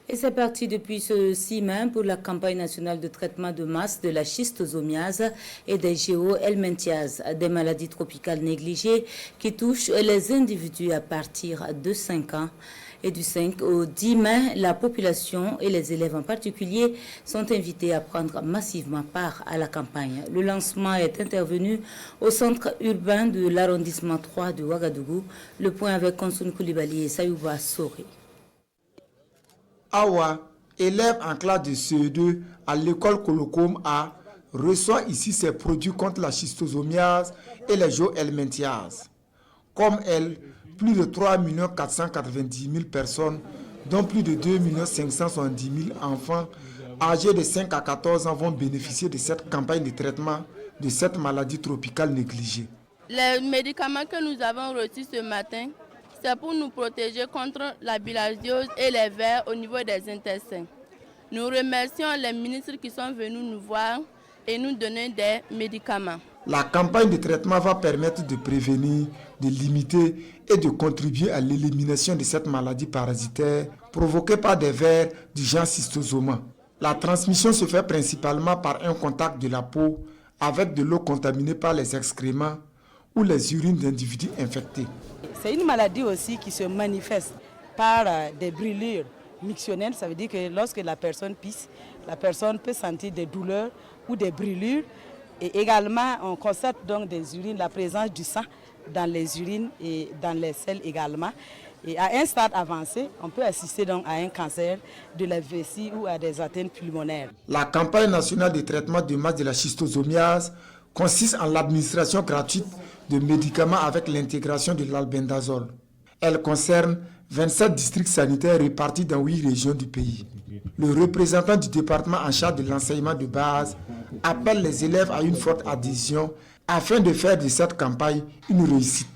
Et c'est parti depuis ce 6 mai pour la campagne nationale de traitement de masse de la schistosomiase et des géohelminthiases, des maladies tropicales négligées qui touchent les individus à partir de 5 ans. Et du 5 au 10 mai, la population et les élèves en particulier sont invités à prendre massivement part à la campagne. Le lancement est intervenu au centre urbain de l'arrondissement 3 de Ouagadougou. Le point avec Konsoun Koulibaly et Sayouba Sori. Awa, élève en classe de CE2 à l'école Kolokom A, reçoit ici ses produits contre la schistosomiase et les géohelminthiases. Comme elle, plus de 3 490 000 personnes, dont plus de 2 570 000 enfants âgés de 5 à 14 ans vont bénéficier de cette campagne de traitement de cette maladie tropicale négligée. Les médicaments que nous avons reçus ce matin, c'est pour nous protéger contre la bilharziose et les vers au niveau des intestins. Nous remercions les ministres qui sont venus nous voir et nous donner des médicaments. La campagne de traitement va permettre de prévenir, de limiter et de contribuer à l'élimination de cette maladie parasitaire provoquée par des vers du genre schistosoma. La transmission se fait principalement par un contact de la peau avec de l'eau contaminée par les excréments ou les urines d'individus infectés. C'est une maladie aussi qui se manifeste par des brûlures mictionnelles. Ça veut dire que lorsque la personne pisse, la personne peut sentir des douleurs ou des brûlures. Et également, on constate donc des urines, la présence du sang dans les urines et dans les selles également. Et à un stade avancé, on peut assister donc à un cancer de la vessie ou à des atteintes pulmonaires. La campagne nationale de traitement de masse de la schistosomiase consiste en l'administration gratuite de médicaments avec l'intégration de l'albendazole. Elle concerne 27 districts sanitaires répartis dans 8 régions du pays. Le représentant du département en charge de l'enseignement de base appelle les élèves à une forte adhésion afin de faire de cette campagne une réussite.